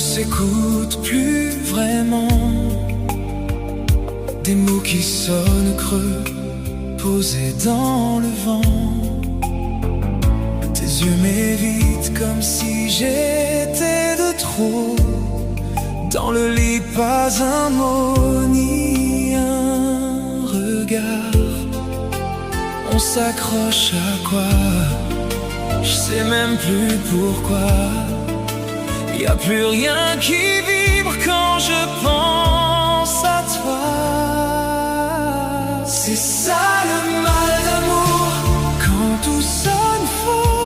s'écoute plus vraiment. Des mots qui sonnent creux, posés dans le vent. Tes yeux m'évitent comme si j'étais de trop. Dans le lit, pas un mot ni un regard. On s'accroche à quoi? Je sais même plus pourquoi. Y a plus rien qui vibre quand je pense à toi. C'est ça le mal d'amour, quand tout ça